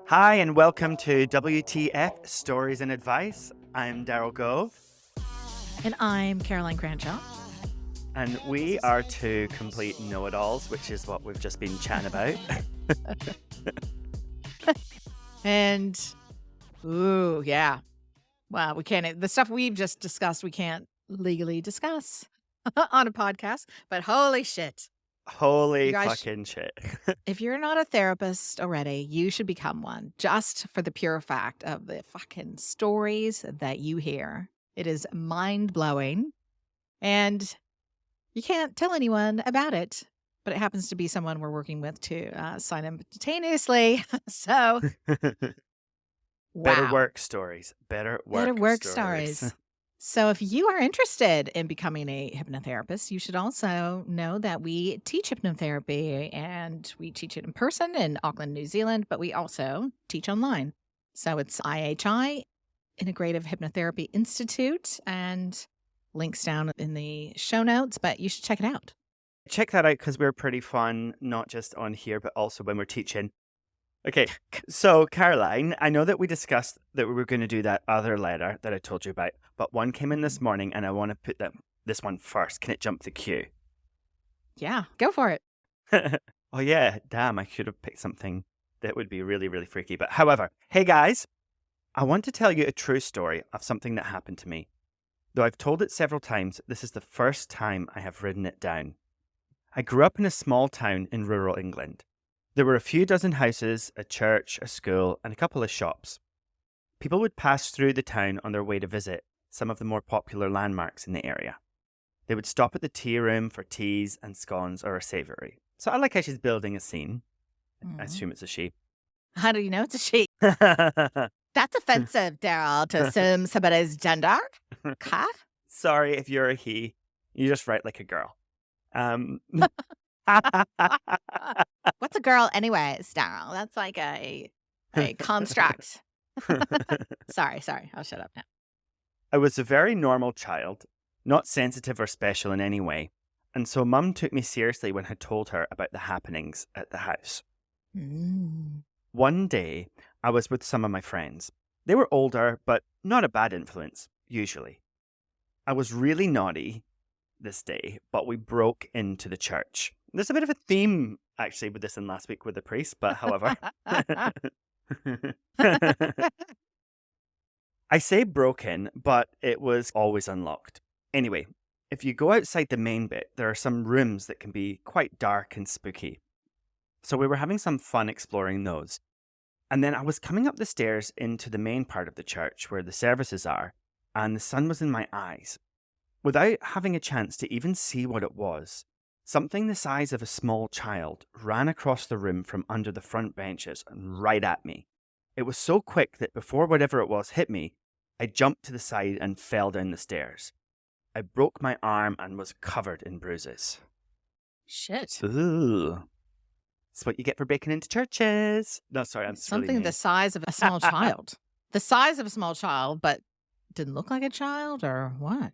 Hi, and welcome to WTF Stories and Advice. I'm Daryl Gove. And I'm Caroline Cranshaw. And we are two complete know-it-alls, which is what we've just been chatting about. And, ooh, yeah. Wow, we can't, the stuff we've just discussed, we can't legally discuss on a podcast, but holy shit. Holy You guys fucking shit. If you're not a therapist already, you should become one just for the pure fact of the fucking stories that you hear. It is mind-blowing. And you can't tell anyone about it, but it happens to be someone we're working with to simultaneously. So, Better wow. work stories. Better work stories. So if you are interested in becoming a hypnotherapist, you should also know that we teach hypnotherapy, and we teach it in person in Auckland, New Zealand, but we also teach online. So it's IHI, Integrative Hypnotherapy Institute, and links down in the show notes, but you should check it out. Check that out because we're pretty fun, not just on here, but also when we're teaching. Okay, so Caroline, I know that we discussed that we were going to do that other letter that I told you about, but one came in this morning and I want to put this one first. Can it jump the queue? Yeah, go for it. Oh yeah, damn, I should have picked something that would be really, really freaky. But however, hey guys, I want to tell you a true story of something that happened to me. Though I've told it several times, this is the first time I have written it down. I grew up in a small town in rural England. There were a few dozen houses, a church, a school, and a couple of shops. People would pass through the town on their way to visit some of the more popular landmarks in the area. They would stop at the tea room for teas and scones or a savoury. So I like how she's building a scene. I assume it's a she. How do you know it's a she? That's offensive, Daryl, to assume somebody's gender. Okay. Sorry if you're a he. You just write like a girl. What's a girl anyways, Daryl? That's like a construct. Sorry. I'll shut up now. I was a very normal child, not sensitive or special in any way, and so Mum took me seriously when I told her about the happenings at the house. One day, I was with some of my friends. They were older, but not a bad influence, usually. I was really naughty this day, but we broke into the church. There's a bit of a theme, actually, with this in last week with the priest, but however. I say broken, but it was always unlocked. Anyway, if you go outside the main bit, there are some rooms that can be quite dark and spooky. So we were having some fun exploring those. And then I was coming up the stairs into the main part of the church where the services are, and the sun was in my eyes. Without having a chance to even see what it was, something the size of a small child ran across the room from under the front benches and right at me. It was so quick that before whatever it was hit me, I jumped to the side and fell down the stairs. I broke my arm and was covered in bruises. Shit. Ooh. That's what you get for breaking into churches. No, sorry, I'm Something really the size of a small child. The size of a small child, but didn't look like a child, or what?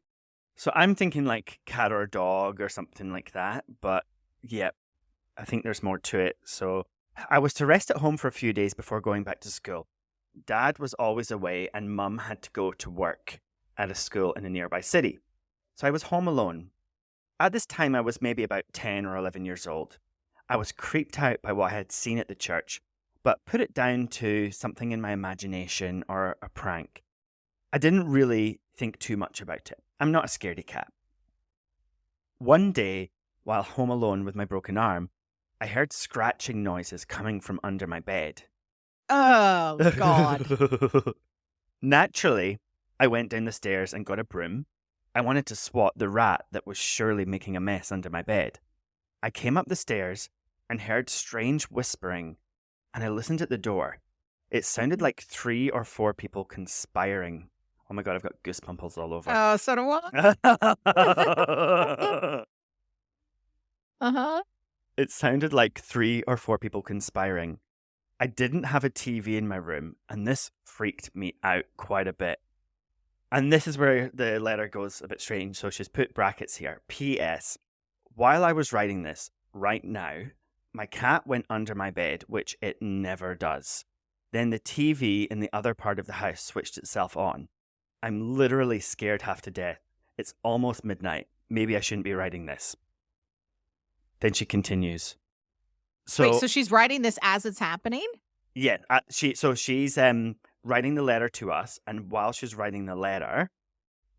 So I'm thinking like cat or dog or something like that. But yeah, I think there's more to it. So I was to rest at home for a few days before going back to school. Dad was always away and Mum had to go to work at a school in a nearby city. So I was home alone. At this time, I was maybe about 10 or 11 years old. I was creeped out by what I had seen at the church, but put it down to something in my imagination or a prank. I didn't really think too much about it. I'm not a scaredy cat. One day, while home alone with my broken arm, I heard scratching noises coming from under my bed. Oh, God. Naturally, I went down the stairs and got a broom. I wanted to swat the rat that was surely making a mess under my bed. I came up the stairs and heard strange whispering, and I listened at the door. It sounded like 3 or 4 people conspiring. Oh my God, I've got goosebumps all over. Oh, so do I. It sounded like 3 or 4 people conspiring. I didn't have a TV in my room, and this freaked me out quite a bit. And this is where the letter goes a bit strange, so she's put brackets here. P.S. While I was writing this, right now. My cat went under my bed, which it never does. Then the TV in the other part of the house switched itself on. I'm literally scared half to death. It's almost midnight. Maybe I shouldn't be writing this. Then she continues. Wait, so she's writing this as it's happening? Yeah, she's writing the letter to us, and while she's writing the letter,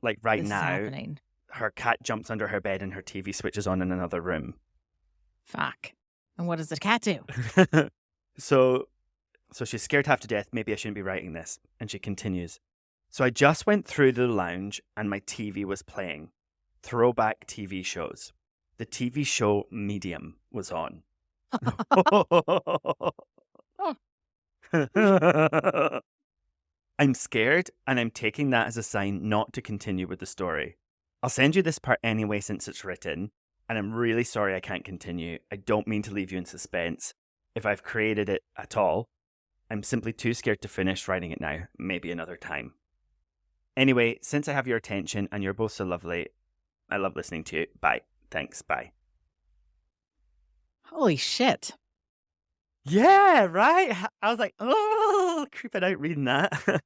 like right This is now, happening. her cat jumps under her bed and her TV switches on in another room. Fuck. And what does the cat do? So she's scared half to death. Maybe I shouldn't be writing this. And she continues. So I just went through the lounge and my TV was playing. Throwback TV shows. The TV show Medium was on. I'm scared, and I'm taking that as a sign not to continue with the story. I'll send you this part anyway since it's written, and I'm really sorry I can't continue. I don't mean to leave you in suspense. If I've created it at all, I'm simply too scared to finish writing it now. Maybe another time. Anyway, since I have your attention and you're both so lovely, I love listening to you. Bye. Thanks. Bye. Holy shit. Yeah, right? I was like, oh, creeping out reading that.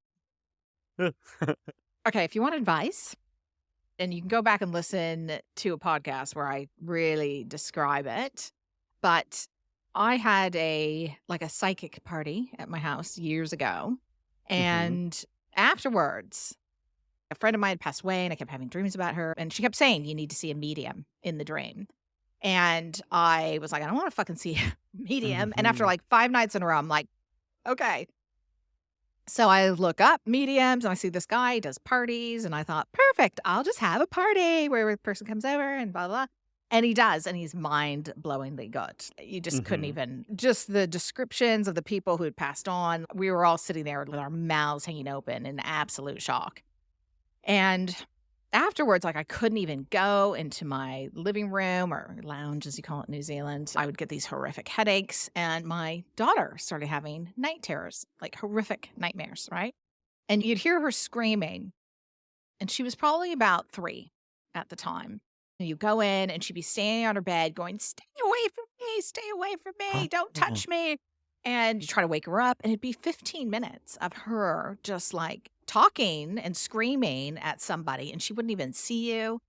Okay, if you want advice, and you can go back and listen to a podcast where I really describe it, but I had a psychic party at my house years ago, and afterwards, a friend of mine passed away, and I kept having dreams about her, and she kept saying, you need to see a medium in the dream. And I was like, I don't want to fucking see a medium. And after like 5 nights in a row, I'm like, okay. So I look up mediums and I see this guy, he does parties. And I thought, perfect, I'll just have a party where a person comes over and blah, blah. And he does. And he's mind-blowingly good. You just couldn't even, just the descriptions of the people who had passed on. We were all sitting there with our mouths hanging open in absolute shock. And afterwards, I couldn't even go into my living room or lounge, as you call it in New Zealand. I would get these horrific headaches, and my daughter started having night terrors, like horrific nightmares, right? And you'd hear her screaming, and she was probably about 3 at the time. And you go in, and she'd be standing on her bed going, stay away from me, stay away from me, don't touch me. And you try to wake her up, and it'd be 15 minutes of her just like talking and screaming at somebody, and she wouldn't even see you.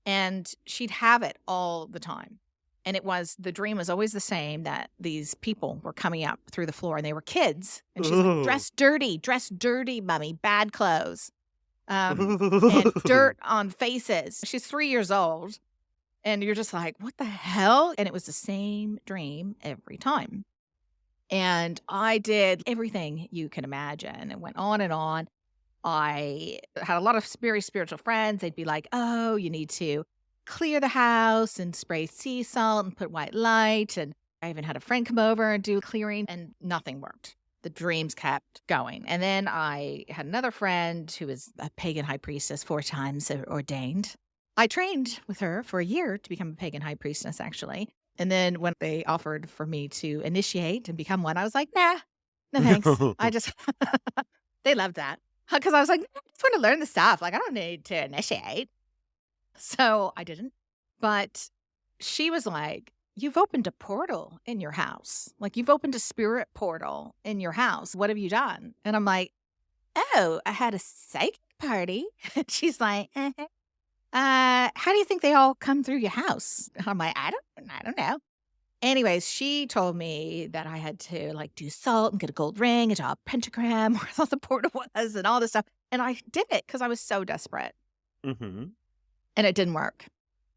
And she'd have it all the time. And the dream was always the same, that these people were coming up through the floor, and they were kids. And she's like, dress dirty, mummy, bad clothes. And dirt on faces. She's 3 years old. And you're just like, what the hell? And it was the same dream every time. And I did everything you can imagine. It went on and on. I had a lot of very spiritual friends. They'd be like, oh, you need to clear the house and spray sea salt and put white light. And I even had a friend come over and do clearing, and nothing worked. The dreams kept going. And then I had another friend who was a pagan high priestess, 4 times ordained. I trained with her for a year to become a pagan high priestess, actually. And then when they offered for me to initiate and become one, I was like, nah, no thanks. I just, they loved that. Because I was like, I just want to learn the stuff. Like, I don't need to initiate. So I didn't. But she was like, you've opened a portal in your house. Like, you've opened a spirit portal in your house. What have you done? And I'm like, oh, I had a psychic party. And she's like, how do you think they all come through your house? I'm like, I don't know. Anyways, she told me that I had to like do salt and get a gold ring and draw a pentagram where I thought the portal was and all this stuff. And I did it because I was so desperate. And it didn't work.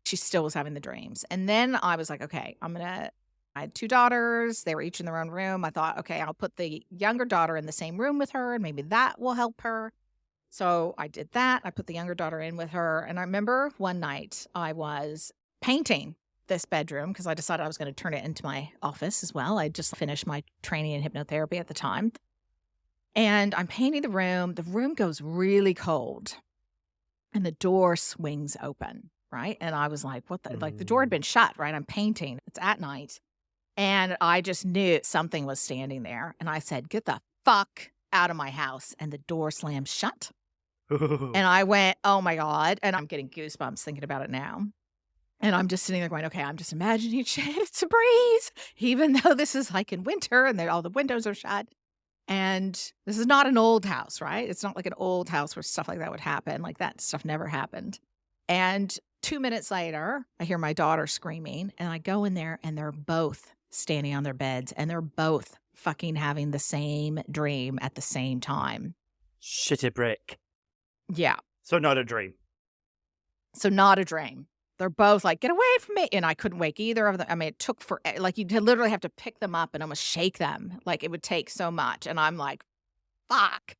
She still was having the dreams. And then I was like, okay, I had 2 daughters. They were each in their own room. I thought, okay, I'll put the younger daughter in the same room with her, and maybe that will help her. So I did that. I put the younger daughter in with her. And I remember one night I was painting this bedroom because I decided I was going to turn it into my office as well. I just finished my training in hypnotherapy at the time. And I'm painting the room. The room goes really cold. And the door swings open, right? And I was like, what the? Like, the door had been shut, right? I'm painting. It's at night. And I just knew something was standing there. And I said, get the fuck out of my house. And the door slammed shut. And I went, oh my God. And I'm getting goosebumps thinking about it now. And I'm just sitting there going, okay, I'm just imagining shit. It's a breeze, even though this is like in winter and all the windows are shut. And this is not an old house, right? It's not like an old house where stuff like that would happen. Like that stuff never happened. And 2 minutes later, I hear my daughter screaming, and I go in there and they're both standing on their beds and they're both fucking having the same dream at the same time. Shitty brick. Yeah. So not a dream. So not a dream. They're both like, get away from me. And I couldn't wake either of them. I mean, it took like you'd literally have to pick them up and almost shake them. Like it would take so much. And I'm like, fuck.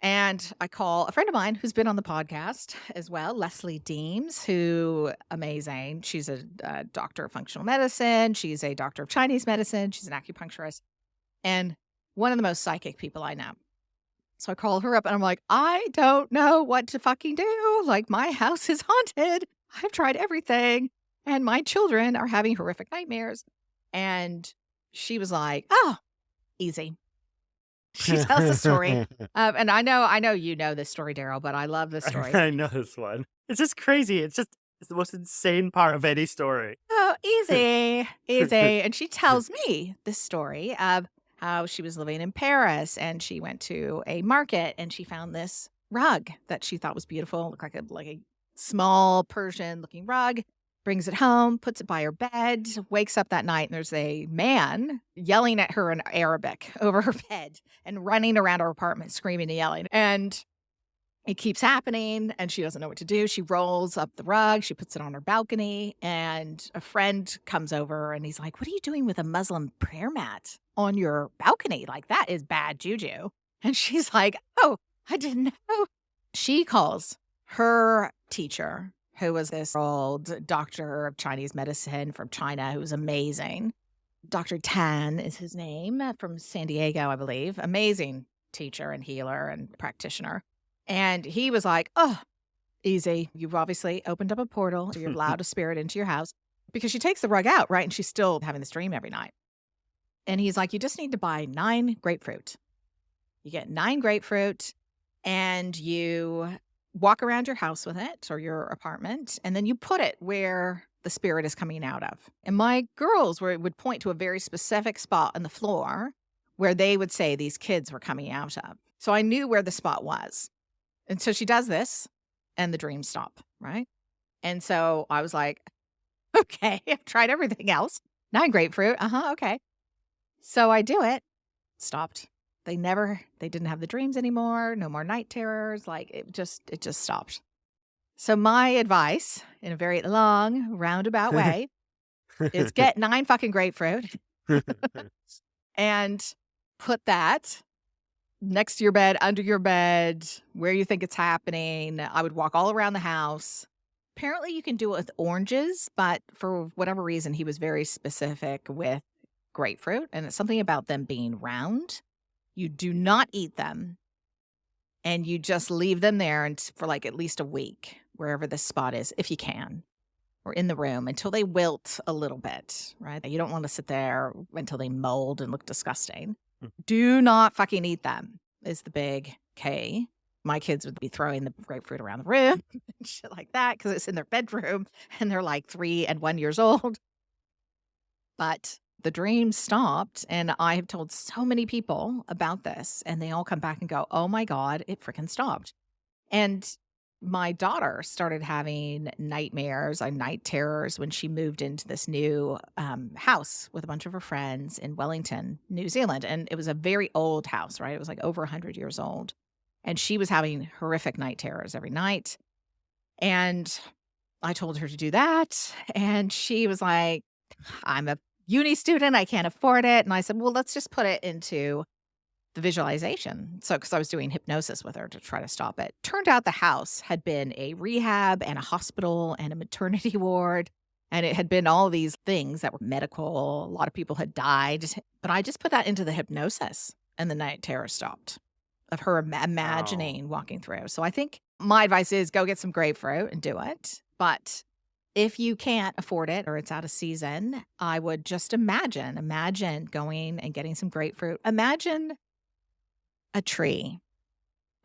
And I call a friend of mine who's been on the podcast as well, Leslie Deems, who amazing. She's a doctor of functional medicine. She's a doctor of Chinese medicine. She's an acupuncturist and one of the most psychic people I know. So I call her up and I'm like, I don't know what to fucking do. Like my house is haunted. I've tried everything and my children are having horrific nightmares. And she was like, oh, easy. She tells the story. And I know you know this story, Daryl, but I love this story. I know this one. It's just crazy. It's the most insane part of any story. Oh, easy, easy. And she tells me this story of how she was living in Paris and she went to a market and she found this rug that she thought was beautiful. Looked like a small Persian looking rug. Brings it home, puts it by her bed, wakes up that night, and there's a man yelling at her in Arabic over her bed and running around her apartment screaming and yelling. And it keeps happening, and she doesn't know what to do. She rolls up the rug, she puts it on her balcony, and a friend comes over, and he's like, what are you doing with a Muslim prayer mat on your balcony? Like, that is bad juju. And she's like, oh, I didn't know. She calls her teacher, who was this old doctor of Chinese medicine from China who was amazing. Dr. Tan is his name, from San Diego, I believe. Amazing teacher and healer and practitioner. And he was like, oh, easy. You've obviously opened up a portal. So you've allowed a spirit into your house. Because she takes the rug out, right? And she's still having this dream every night. And he's like, you just need to buy 9 grapefruit. You get 9 grapefruit and you walk around your house with it or your apartment, and then you put it where the spirit is coming out of. And my girls would point to a very specific spot on the floor where they would say these kids were coming out of. So I knew where the spot was. And so she does this and the dreams stop, right? And so I was like, okay, I've tried everything else. 9 grapefruit. Okay. So I do it. Stopped. They didn't have the dreams anymore. No more night terrors. Like it just stopped. So my advice in a very long roundabout way is get 9 fucking grapefruit and put that next to your bed, under your bed, where you think it's happening. I would walk all around the house. Apparently you can do it with oranges, but for whatever reason, he was very specific with grapefruit. And it's something about them being round. You do not eat them, and you just leave them there for like at least a week, wherever this spot is, if you can, or in the room until they wilt a little bit, right? You don't want to sit there until they mold and look disgusting. Do not fucking eat them is the big K. My kids would be throwing the grapefruit around the room and shit like that because it's in their bedroom and they're like 3 and 1 years old. But the dream stopped, and I have told so many people about this, and they all come back and go, oh my God, it freaking stopped. And my daughter started having nightmares and night terrors when she moved into this new house with a bunch of her friends in Wellington, New Zealand. And it was a very old house, right? It was like over 100 years old. And she was having horrific night terrors every night. And I told her to do that. And she was like, I'm a uni student. I can't afford it. And I said, well, let's just put it into the visualization. So, because I was doing hypnosis with her to try to stop it. Turned out the house had been a rehab and a hospital and a maternity ward. And it had been all these things that were medical. A lot of people had died. But I just put that into the hypnosis and the night terror stopped of her imagining walking through. So I think my advice is go get some grapefruit and do it. But if you can't afford it or it's out of season, I would just imagine going and getting some grapefruit. Imagine a tree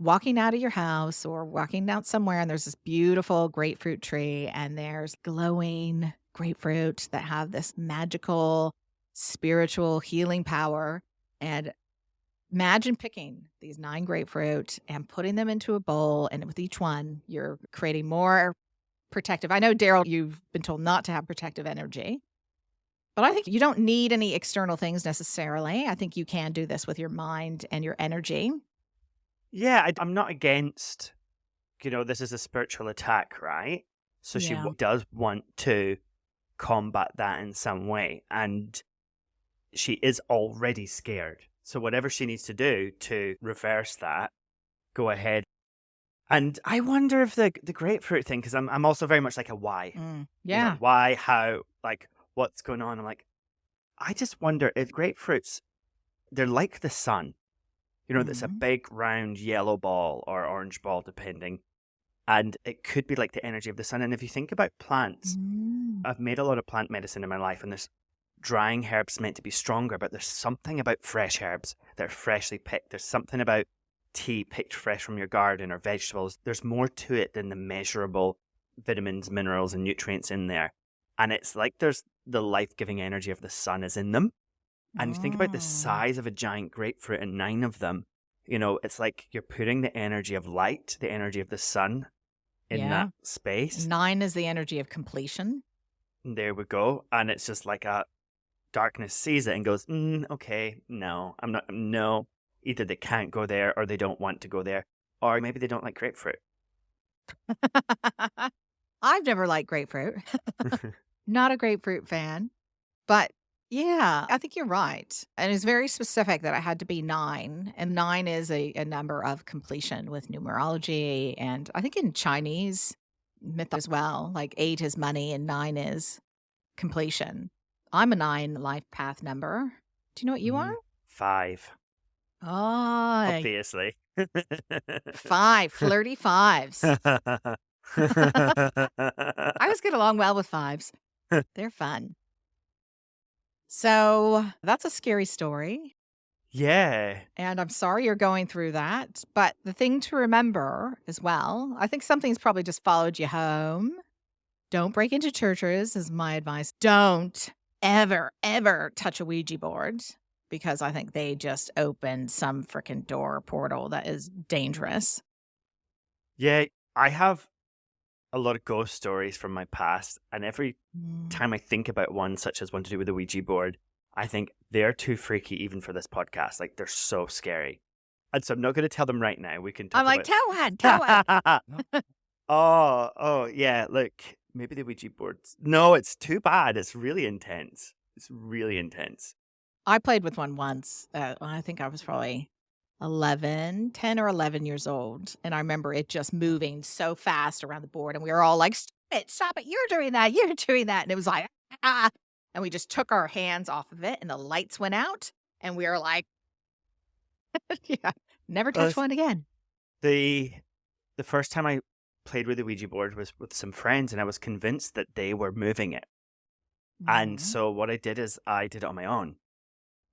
walking out of your house or walking out somewhere and there's this beautiful grapefruit tree and there's glowing grapefruit that have this magical, spiritual healing power. And imagine picking these 9 grapefruit and putting them into a bowl. And with each one, you're creating more protective. I know, Daryl, you've been told not to have protective energy, but I think you don't need any external things necessarily. I think you can do this with your mind and your energy. Yeah, I'm not against, this is a spiritual attack, right? So she Yeah. does want to combat that in some way. And she is already scared. So whatever she needs to do to reverse that, go ahead. And I wonder if the grapefruit thing, because I'm also very much like a why. Yeah. Why, how, like, what's going on? I'm like, I just wonder if grapefruits, they're like the sun. That's a big round yellow ball or orange ball, depending. And it could be like the energy of the sun. And if you think about plants, I've made a lot of plant medicine in my life, and there's drying herbs meant to be stronger, but there's something about fresh herbs that are freshly picked. There's something about tea picked fresh from your garden or vegetables. There's more to it than the measurable vitamins, minerals, and nutrients in there. And it's like there's the life-giving energy of the sun is in them. And you think about the size of a giant grapefruit and 9 of them, it's like you're putting the energy of light, the energy of the sun in that space. 9 is the energy of completion. And there we go. And it's just like a darkness sees it and goes, okay, no, I'm not, no. Either they can't go there or they don't want to go there. Or maybe they don't like grapefruit. I've never liked grapefruit. Not a grapefruit fan. But yeah, I think you're right. And it's very specific that it had to be 9. And 9 is a number of completion with numerology. And I think in Chinese myth as well, like 8 is money and 9 is completion. I'm a 9 life path number. Do you know what you are? 5. Oh, Obviously. 5, flirty 5s. I always get along well with 5s. They're fun. So that's a scary story. Yeah. And I'm sorry you're going through that. But the thing to remember as well, I think something's probably just followed you home. Don't break into churches is my advice. Don't ever, ever touch a Ouija board, because I think they just opened some freaking door portal that is dangerous. Yeah, I have a lot of ghost stories from my past, and every time I think about one, such as one to do with the Ouija board, I think they're too freaky even for this podcast. Like, they're so scary. And so I'm not going to tell them right now. We can talk about... tell one. Oh, yeah, look, maybe the Ouija boards. No, it's too bad. It's really intense. I played with one once. I think I was probably 10 or 11 years old. And I remember it just moving so fast around the board. And we were all like, stop it. You're doing that. And it was like, ah. And we just took our hands off of it and the lights went out. And we were like, yeah, never touch one again. The first time I played with the Ouija board was with some friends, and I was convinced that they were moving it. And so what I did is I did it on my own.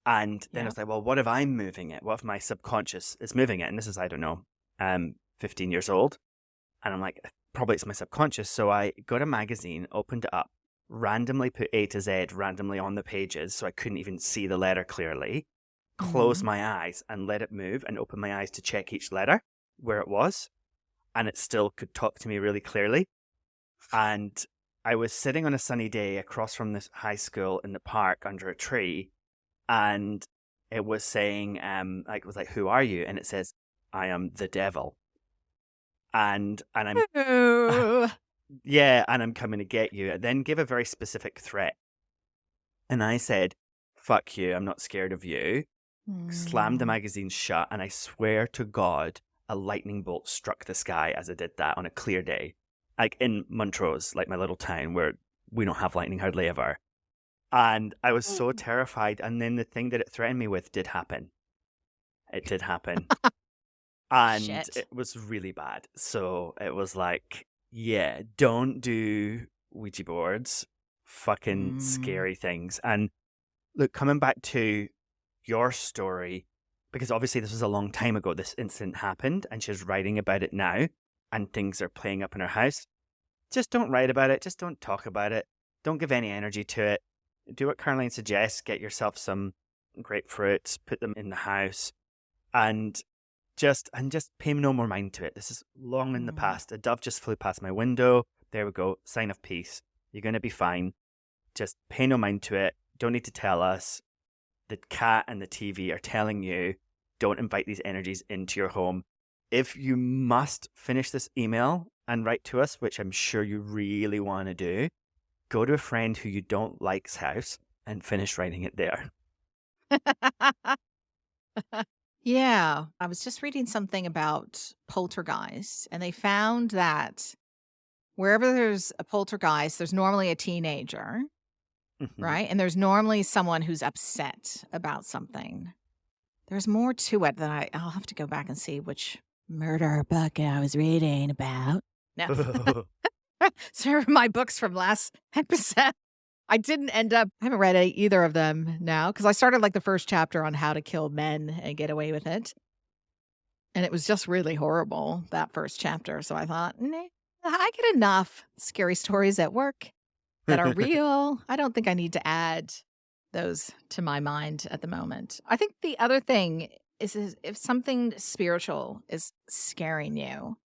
And then I was like, well, what if I'm moving it? What if my subconscious is moving it? And this is, I don't know, 15 years old. And I'm like, probably it's my subconscious. So I got a magazine, opened it up, randomly put A to Z randomly on the pages so I couldn't even see the letter clearly, closed my eyes and let it move, and opened my eyes to check each letter where it was. And it still could talk to me really clearly. And I was sitting on a sunny day across from this high school in the park under a tree. And it was saying, it was like, who are you? And it says, I am the devil. And I'm, yeah, and I'm coming to get you. It then gave a very specific threat. And I said, fuck you, I'm not scared of you. Slammed the magazine shut, and I swear to God, a lightning bolt struck the sky as I did that on a clear day. Like in Montrose, like my little town where we don't have lightning hardly ever. And I was so terrified. And then the thing that it threatened me with did happen. It did happen. And Shit. It was really bad. So it was like, yeah, don't do Ouija boards. Fucking scary things. And look, coming back to your story, because obviously this was a long time ago, this incident happened, and she's writing about it now, and things are playing up in her house. Just don't write about it. Just don't talk about it. Don't give any energy to it. Do what Caroline suggests. Get yourself some grapefruits, put them in the house, and just pay no more mind to it. This is long in the past. A dove just flew past my window. There we go. Sign of peace. You're going to be fine. Just pay no mind to it. Don't need to tell us. The cat and the TV are telling you, don't invite these energies into your home. If you must finish this email and write to us, which I'm sure you really want to do, go to a friend who you don't like's house and finish writing it there. Yeah. I was just reading something about poltergeists, and they found that wherever there's a poltergeist, there's normally a teenager, right? And there's normally someone who's upset about something. There's more to it that I'll have to go back and see which murder book I was reading about. No. So my books from last episode. I haven't read either of them now because I started like the first chapter on how to kill men and get away with it. And it was just really horrible, that first chapter. So I thought, nah, I get enough scary stories at work that are real. I don't think I need to add those to my mind at the moment. I think the other thing is if something spiritual is scaring you,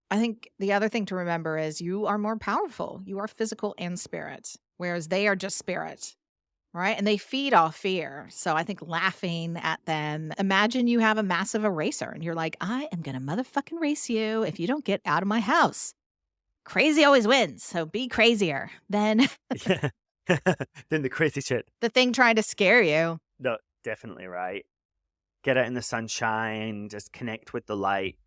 I think the other thing to remember is you are more powerful. You are physical and spirit, whereas they are just spirit, right? And they feed off fear. So I think laughing at them, imagine you have a massive eraser and you're like, I am going to motherfucking race you if you don't get out of my house. Crazy always wins, so be crazier than Yeah. Then the crazy shit. the thing trying to scare you. No, definitely right. Get out in the sunshine, just connect with the light,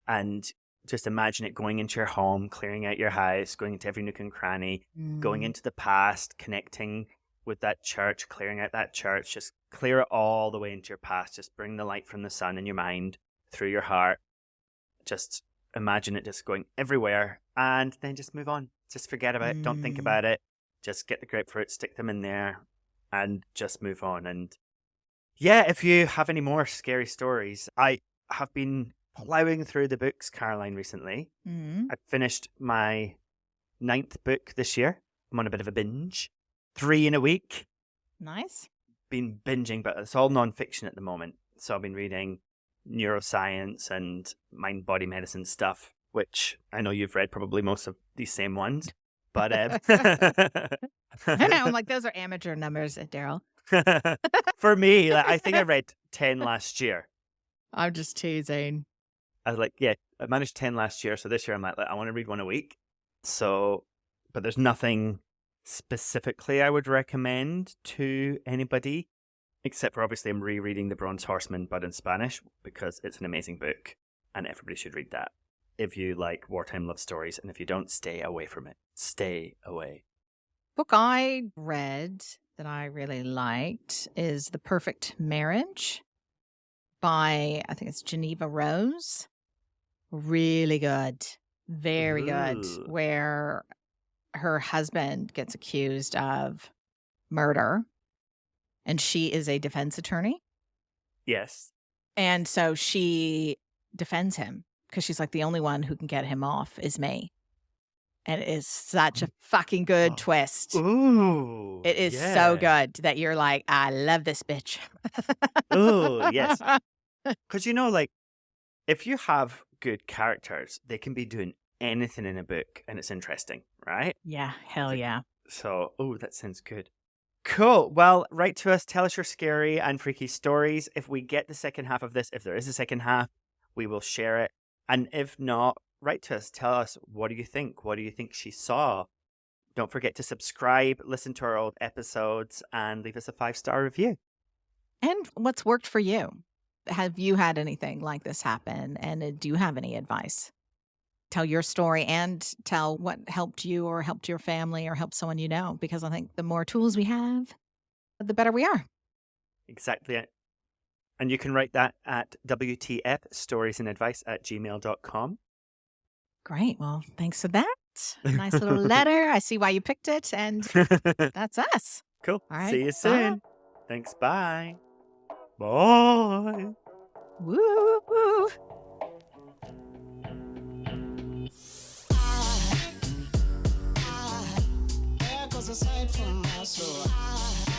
and just imagine it going into your home, clearing out your house, going into every nook and cranny, going into the past, connecting with that church, clearing out that church, just clear it all the way into your past. Just bring the light from the sun in your mind, through your heart. Just imagine it just going everywhere, and then just move on. Just forget about it. Don't think about it. Just get the grapefruit, stick them in there, and just move on. And yeah, if you have any more scary stories, I have been plowing through the books, Caroline, recently. I finished my 9th book this year. I'm on a bit of a binge. 3 in a week. Nice. Been binging, but it's all non-fiction at the moment. So I've been reading neuroscience and mind-body medicine stuff, which I know you've read probably most of these same ones. But I know, I'm like, those are amateur numbers, Daryl. for me, like, I think I read 10 last year. I'm just teasing. I was like, yeah, I managed 10 last year. So this year I'm like, I want to read one a week. So, but there's nothing specifically I would recommend to anybody, except for obviously I'm rereading The Bronze Horseman, but in Spanish, because it's an amazing book and everybody should read that if you like wartime love stories. And if you don't, stay away from it. Stay away. Book I read that I really liked is The Perfect Marriage by, I think it's Geneva Rose. Really good. Very good. Ooh. Where her husband gets accused of murder and she is a defense attorney. Yes. And so she defends him because she's like, the only one who can get him off is me. And it is such a fucking good twist. Ooh. It is so good that you're like, I love this bitch. Oh, yes. Because, you know, like, if you have good characters, they can be doing anything in a book and it's interesting, right? Yeah, hell yeah. So, oh, that sounds good. Cool. Well, write to us. Tell us your scary and freaky stories. If we get the second half of this, if there is a second half, we will share it. And if not, write to us. Tell us, what do you think? What do you think she saw? Don't forget to subscribe, listen to our old episodes, and leave us a 5-star review. And what's worked for you? Have you had anything like this happen? And do you have any advice? Tell your story and tell what helped you or helped your family or helped someone you know, because I think the more tools we have, the better we are. Exactly it. And you can write that at wtfstoriesandadvice@gmail.com. Great. Well, thanks for that. A nice little letter. I see why you picked it. And that's us. Cool. All right. See you soon. Thanks. Bye. Bye. Woo! There goes a sight from my soul.